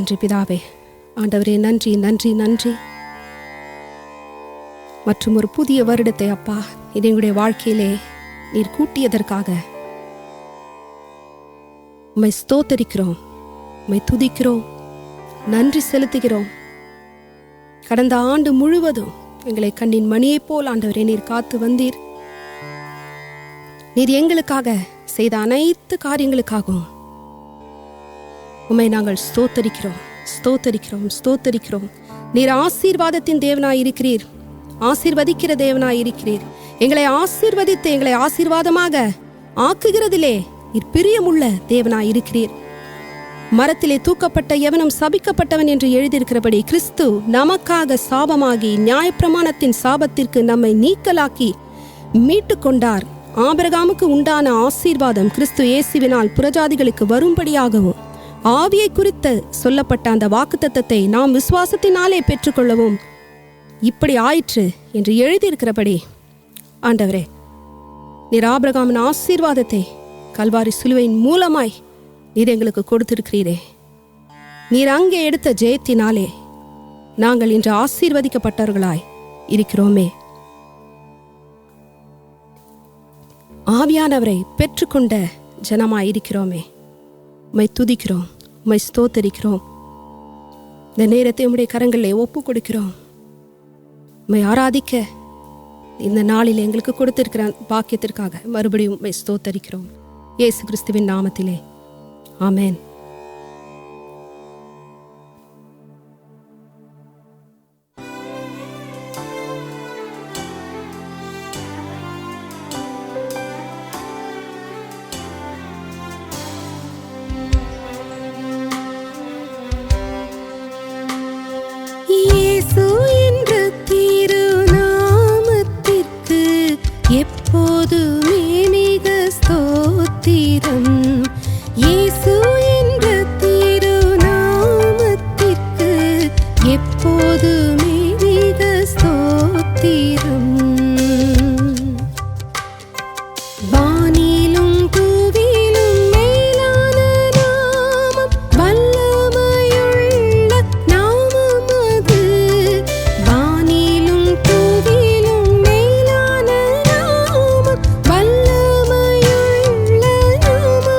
நன்றி பிதாவே. ஆண்டவரே, நன்றி நன்றி நன்றி. மற்றும் ஒரு புதிய வருடத்தை அப்பா இது எங்களுடைய வாழ்க்கையிலே நீர் கூட்டியதற்காக உம்மை ஸ்தோத்தரிக்கிறோம், உம்மை துதிக்கிறோம், நன்றி செலுத்துகிறோம். கடந்த ஆண்டு முழுவதும் எங்களை கண்ணின் மணியைப் போல் ஆண்டவரே நீர் காத்து வந்தீர். நீர் எங்களுக்காக செய்த அனைத்து காரியங்களுக்காகவும் உம்மை நாங்கள் ஸ்தோத்தரிக்கிறோம் ஸ்தோத்தரிக்கிறோம் ஸ்தோத்தரிக்கிறோம். நீர் ஆசீர்வாதத்தின் தேவனாய் இருக்கிறீர், ஆசீர்வதிக்கிற தேவனாய் இருக்கிறீர். எங்களை ஆசீர்வதித்து எங்களை ஆசீர்வாதமாக ஆக்குகிறதிலே நீர் பிரியமுள்ள தேவனாய் இருக்கிறீர். மரத்திலே தூக்கப்பட்ட எவனும் சபிக்கப்பட்டவன் என்று எழுதியிருக்கிறபடி கிறிஸ்து நமக்காக சாபமாகி நியாயப்பிரமாணத்தின் சாபத்திற்கு நம்மை நீக்கலாக்கி மீட்டு கொண்டார். ஆபிரகாமுக்கு உண்டான ஆசீர்வாதம் கிறிஸ்து இயேசுவினால் புறஜாதிகளுக்கு வரும்படியாகவும் ஆவியை குறித்து சொல்லப்பட்ட அந்த வாக்குத்தத்தத்தை நாம் விசுவாசத்தினாலே பெற்றுக்கொள்ளவும் இப்படி ஆயிற்று என்று எழுதியிருக்கிறபடி ஆண்டவரே, நீர் ஆபிரகாமின் ஆசீர்வாதத்தை கல்வாரி சிலுவையின் மூலமாய் நீர் எங்களுக்கு கொடுத்திருக்கிறீரே. நீர் அங்கே எடுத்த ஜெயத்தினாலே நாங்கள் இன்று ஆசீர்வதிக்கப்பட்டவர்களாய் இருக்கிறோமே. ஆவியானவரை பெற்றுக்கொண்ட ஜனமாய் இருக்கிறோமே. உம்மை துதிக்கிறோம், உம்மை ஸ்தோத்தரிக்கிறோம். இந்த நேரத்தை உம்முடைய கரங்களிலே ஒப்பு கொடுக்கிறோம். உம்மை ஆராதிக்க இந்த நாளில் எங்களுக்கு கொடுத்திருக்கிற பாக்கியத்திற்காக மறுபடியும் உம்மை ஸ்தோத்தரிக்கிறோம். இயேசு கிறிஸ்துவின் நாமத்திலே ஆமென். இயேசு என்ற திருநாமத்திற்கு எப்போதுமே மிக ஸ்தோத்திரம். இயேசு என்ற திருநாமத்திற்கு எப்போதுமே மிக ஸ்தோத்திரம். வானிலும் பூவிலும் மேலான நாமம், வல்லமையுள்ள நாமம் அது. வானிலும் பூவிலும் மேலான நாமம், வல்லமையுள்ள நாமம்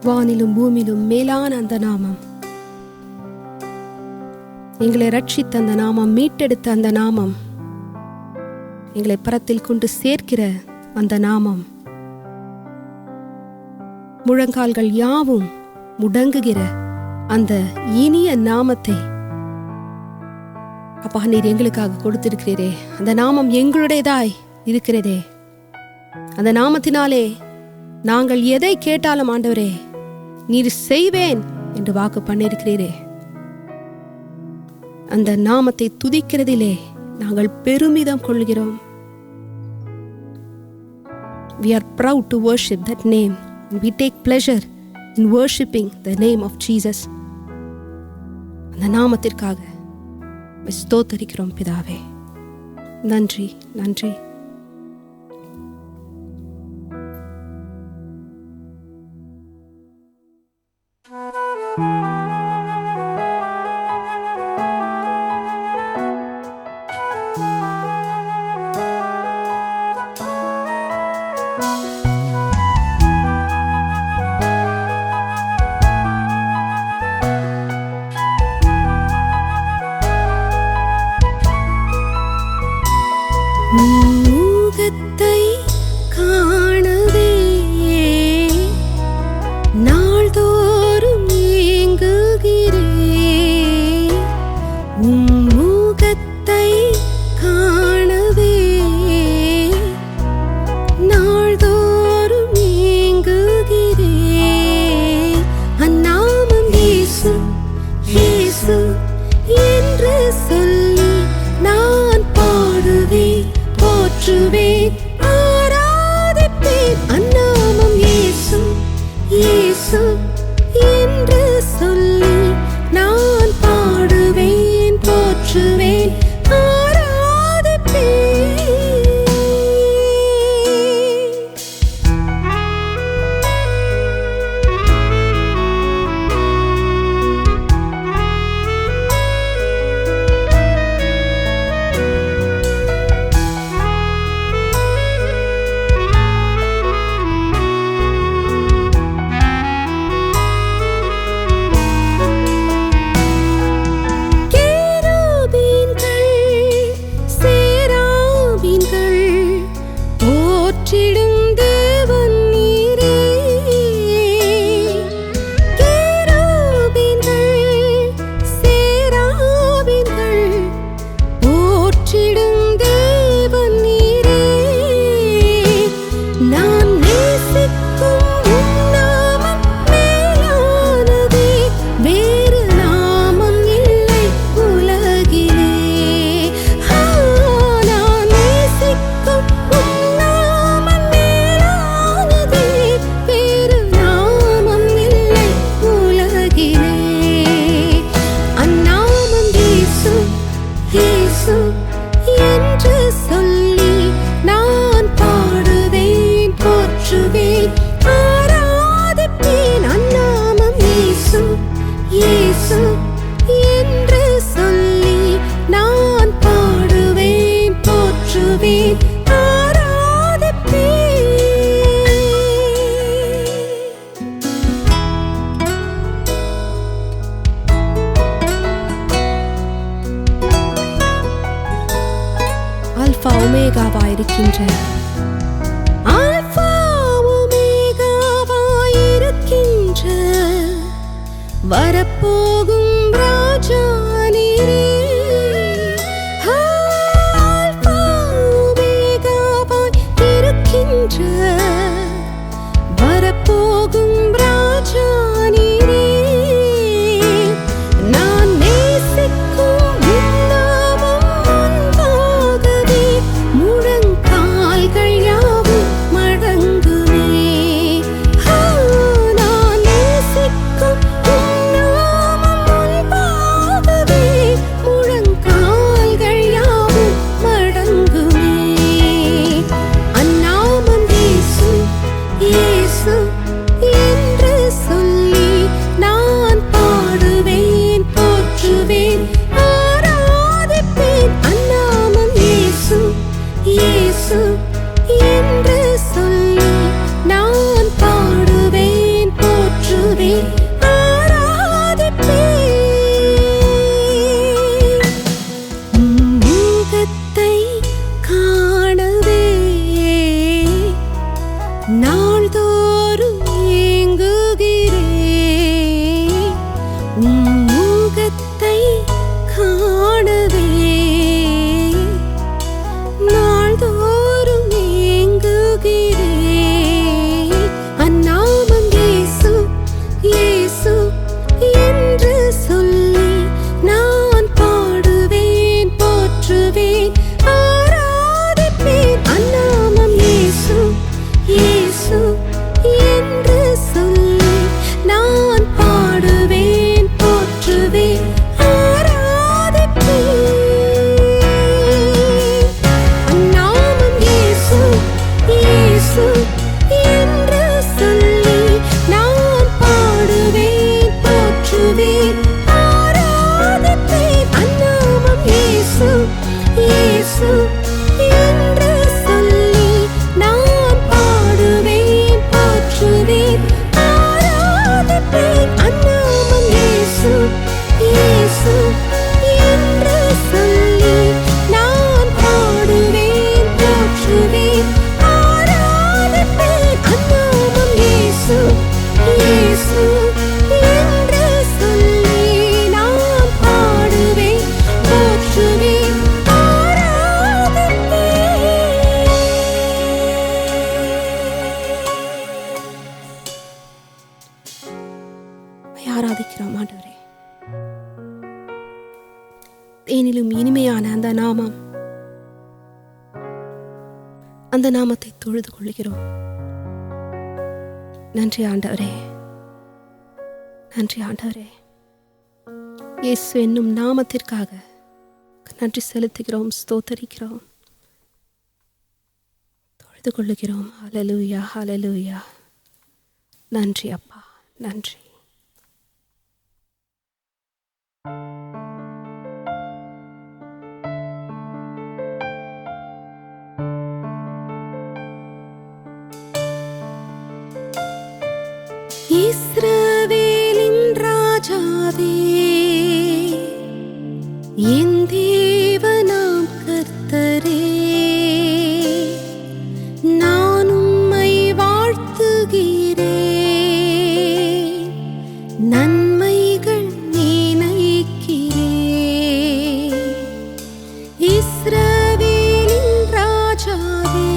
வானிலும் பூமியிலும் மேலான அந்த நாமம், எங்களை ரட்சித்த அந்த நாமம், மீட்டெடுத்த அந்த நாமம், எங்களை பரத்தில் கொண்டு சேர்க்கிற அந்த நாமம், முழங்கால்கள் யாவும் முடங்குகிற அந்த இனிய நாமத்தை அப்பா நீர் எங்களுக்காக கொடுத்திருக்கிறீரே. அந்த நாமம் எங்களுடையதாய் இருக்கிறதே. அந்த நாமத்தினாலே நாங்கள் எதை கேட்டாலும் ஆண்டவரே நீர் செய்வேன் என்று வாக்கு பண்ணியிருக்கிறீரே. அந்த நாமத்தை துதிக்கிறதிலே நாங்கள் பெருமிதம் கொள்கிறோம். We are proud to worship that name and we take pleasure in worshiping the name of Jesus. அந்த நாமத்திற்காக ஸ்தோத்தரிக்கிறோம் பிதாவே. நன்றி நன்றி. முகத்தை காணவே நாள்தோறும் ஏங்குகிறேன். முகத்தை காணவே நாள்தோறும் ஏங்குகிறேன். அந்நாமம் இயேசு இயேசு என்று சொல்லி நான் பாடுவேன், போற்றுவேன், ஆராதிப்பேன். அந்நாமம் இயேசு இயேசு என்று சொல்லி நான் பாடுவேன், போற்றுவேன், ஆராதிப்பேன். என்று சொல்லி நான் பாடுவேன், போற்றுவேன், ஆராதிப்பேன். அந்நாமம் இயேசு இயேசு என்று சொல்லி நான் பாடுவேன், போற்றுவேன், ஆராதிப்பேன். அல்பா ஒமேகாவாயிருக்கின்ற அல்பா ஒமேகாவாயிருக்கின்ற வரப்போகும் ராஜா நீரே. அல்பா ஒமேகாவாயிருக்கின்ற வரப்போகும் ராஜா நீரே. நான் நேசிக்கும் நாமம் முன்பாகவே முழங்கால்கள் யாவும் மடங்குமே. நான் நேசிக்கும் நாமம் தேனிலும் இனிமையான அந்த நாமம், அந்த நாமத்தை தொழுது கொள்கிறோம். நன்றி ஆண்டவரே, நன்றி ஆண்டவரே. இயேசு என்னும் நாமத்திற்காக நன்றி செலுத்துகிறோம், ஸ்தோத்தரிக்கிறோம், தொழுது கொள்ளுகிறோம். ஹல்லேலூயா, ஹல்லேலூயா. நன்றி அப்பா, நன்றி. இஸ்ரவேலின் ராஜாவே, என் தேவனாம் கர்த்தரே, நான் உம்மை வாழ்த்துகிறேன், நன்மைகள் நினைக்கிறேன். இஸ்ரவேலின் ராஜாவே,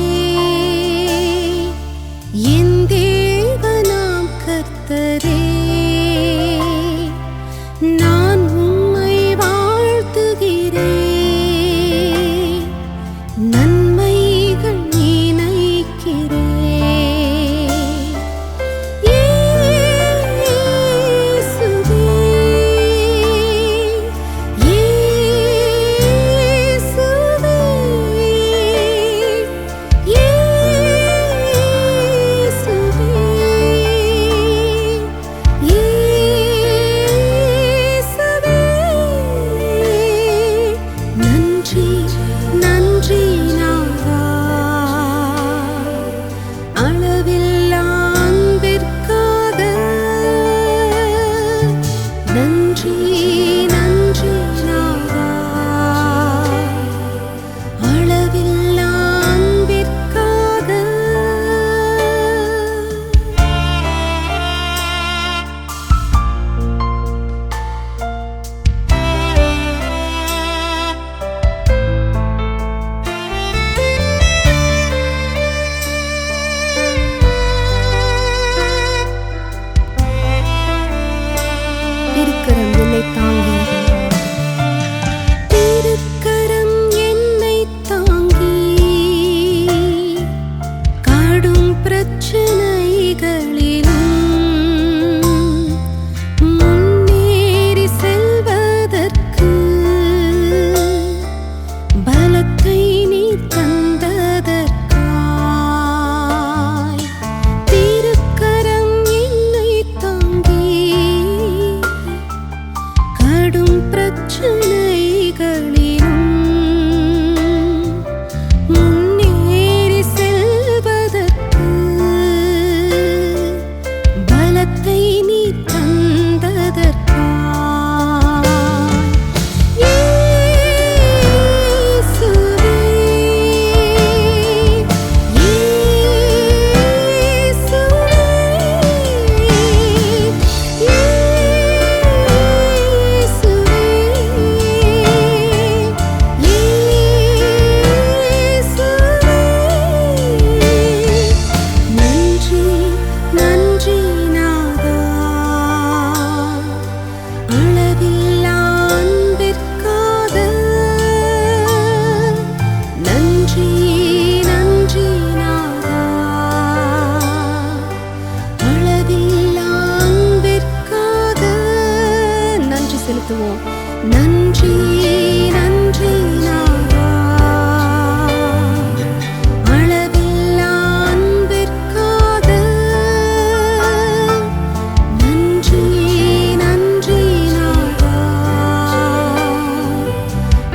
என் தேவனாம் கர்த்தரே, நான் உம்மை வாழ்த்துகிறேன், நன்மைகள் நினைக்கிறேன். இயேசுவே, இயேசுவே, நன்றி நன்றி நாதா, அளவில்லா அன்பிற்காக. நன்றி நன்றி நாதா, அளவில்லா அன்பிற்காக. திருக்கரம் என்னை தாங்கி, திருக்கரம் என்னை தாங்கி, கடும் பிரச்சனைகளிலும் முன்னேறி செல்வதற்கு பலத்தை நீ தந்ததற்காய். திருக்கரம் என்னை தாங்கி, கடும் பிரச்சனைகளிலும் முன்னேறி செல்வதற்கு பலத்தை நீ தந்ததற்காய். இயேசுவே, நன்றி நன்றி நாதா, அளவில்லா அன்பிற்காக. நன்றி நன்றி நாதா, அளவில்லா அன்பிற்காக. நன்றி செலுத்துவோம். நன்றி நன்றி நாதா, அளவில்லா அன்பிற்காக. நன்றி நன்றி நாதா,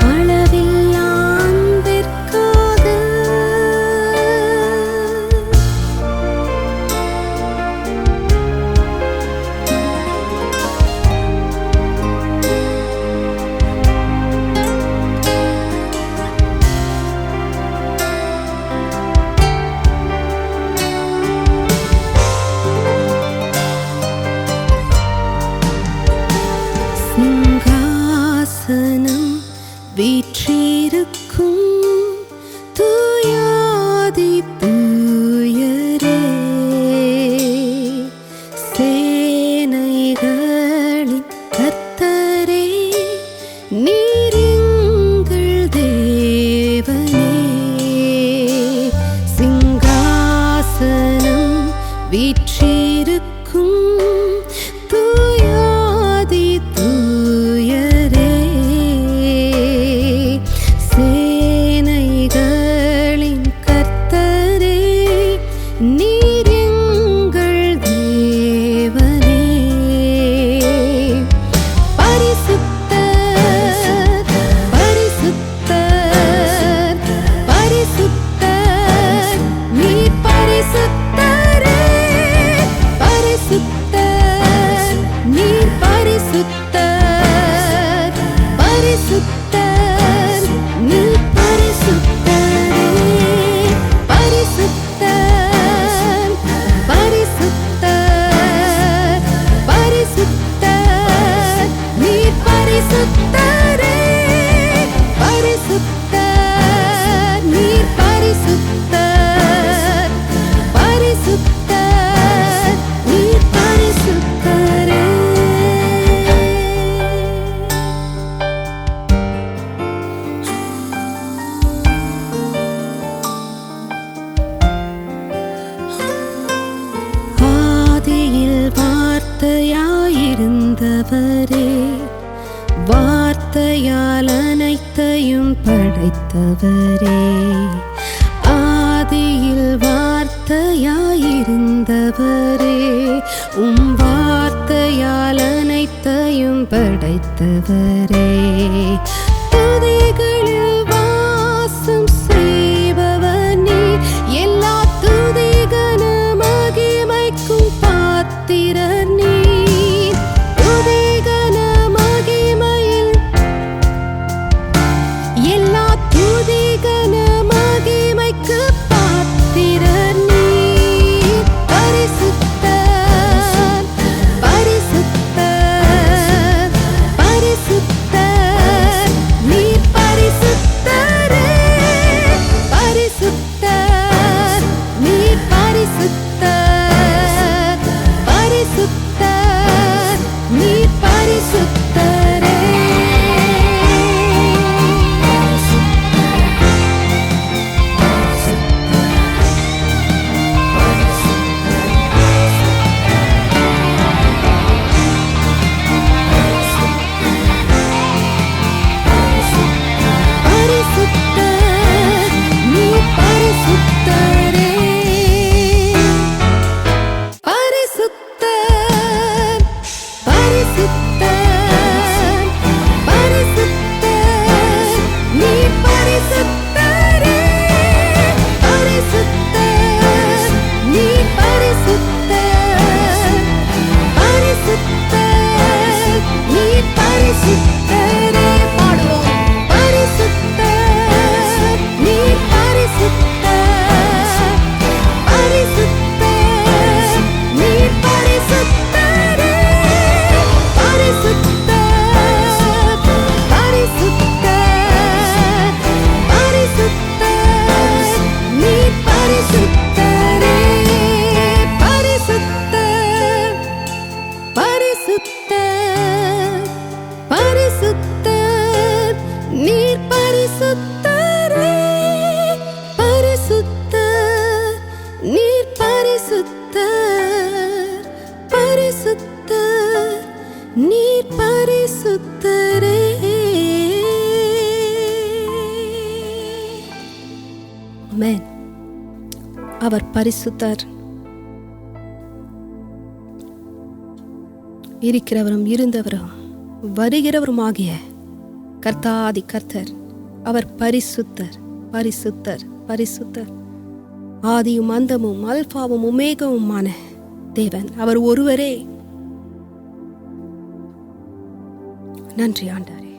அளவில்லா அன்பிற்காக. சிங்காசனம் வீற்றிருக்கும் தூயாதி தூயரே, சேனைகளின் கர்த்தரே, நீரின் பரிசுத்தர் நீ பரிசுத்தரே பரிசுத்தர் பரிசுத்தர் பரிசுத்தர் நீ பரிசுத்தரே பரிசுத்தர் நீ பரிசுத்தர் பரிசுத்தர் நீ பரிசுத்தரே ஆதியில் வார்த்தையாயிருந்தவரே வார்த்தையால் அனைத்தையும் படைத்தவரே ஆதியில் வார்த்தையாயிருந்தவரே வார்த்தையால் அனைத்தையும் படைத்தவரே துதிகளில் வாசம் செய்பவர் நீர் எல்லா துதிகன மகிமைக்கும் பாத்திரர் நீர் துதிகன மகிமையில் எல்லா துதிகன மகிமைக்கு பாத்திரர் நீர் பரிசுத்தர் பரிசுத்தர் பரிசுத்தர் நீர் பரிசுத்தரே பரிசுத்தர் நீர் பரிசுத்தர் பரிசுத்தர் நீர் பரிசுத்தரே பரிசுத்தர் நீ பரிசுத்தரே பரிசுத்தர் பரிசுத்தர் பரிசுத்தர் நீ பரிசுத்தரே பரிசுத்தர் நீ பரிசுத்தர் பரிசுத்தர் நீ பரிசுத்தரே பாடுவோம் பரிசுத்தர் நீ பரிசுத்தர் பரிசுத்தர் நீ பரிசுத்தரே பரிசுத்தர் பரிசுத்தர் பரிசுத்தர் நீ பரிசுத்தரே பரிசுத்தர் பரிசுத்தர் பரிசுத்தர் நீர் பரிசுத்தரே பரிசுத்தர் நீர் பரிசுத்தர் பரிசுத்தர் நீர் பரிசுத்தரே ஆமென். அவர் பரிசுத்தர், இருக்கிறவரும் இருந்தவரும் வருகிறவருமாகிய கர்த்தாதி கர்த்தர். அவர் பரிசுத்தர் பரிசுத்தர் பரிசுத்தர். ஆதியும் அந்தமும் அல்பாவும் உமேகவுமான தேவன் அவர் ஒருவரே. நன்றி ஆண்டவரே,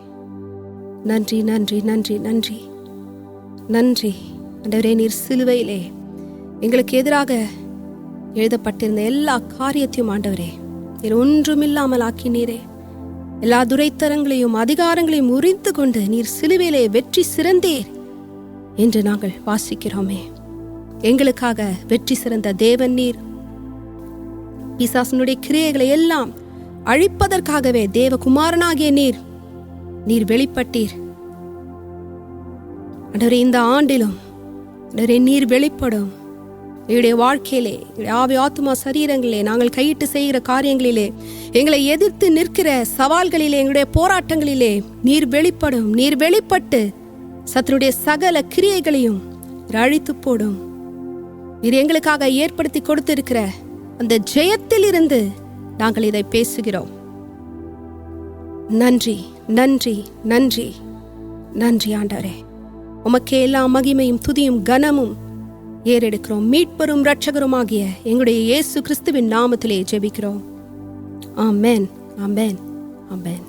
நன்றி நன்றி நன்றி நன்றி நன்றி ஆண்டவரே. நீர் சிலுவையிலே எங்களுக்கு எதிராக எழுதப்பட்டிருந்த எல்லா காரியத்தையும் ஆண்டவரே நீர் ஒன்றுமில்லாமல் ஆக்கினீரே. எல்லா துரைத்தரங்களையும் அதிகாரங்களையும் உரிந்து கொண்டு நீர் சிலுவையிலே வெற்றி சிறந்தீர் என்று நாங்கள் வாசிக்கிறோமே. எங்களுக்காக வெற்றி சிறந்த தேவன் நீர். பிசாசனுடைய கிரியைகளை எல்லாம் அழிப்பதற்காகவே தேவகுமாரனாகிய நீர் வெளிப்பட்டீர் ஆண்டவரே. இந்த ஆண்டிலும் ஆண்டவரே நீர் வெளிப்படும். எங்களுடைய வாழ்க்கையிலே, ஆவி ஆத்துமா சரீரங்களிலே, நாங்கள் கையிட்டு செய்கிற காரியங்களிலே, எங்களை எதிர்த்து நிற்கிற சவால்களிலே, எங்களுடைய போராட்டங்களிலே நீர் வெளிப்படும். நீர் வெளிப்பட்டு சத்துருடைய சகல கிரியைகளையும் அழித்து போடும். நீர் எங்களுக்காக ஏற்படுத்தி கொடுத்திருக்கிற அந்த ஜெயத்தில் இருந்து நாங்கள் இதை பேசுகிறோம். நன்றி நன்றி நன்றி நன்றி ஆண்டவரே. உமக்கே எல்லா மகிமையும் துதியும் கனமும் ஏறெடுக்கிறோம். மீட்பரும் இரட்சகருமாகிய எங்களுடைய இயேசு கிறிஸ்துவின் நாமத்திலே ஜெபிக்கிறோம். ஆமென் ஆமென் ஆமென்.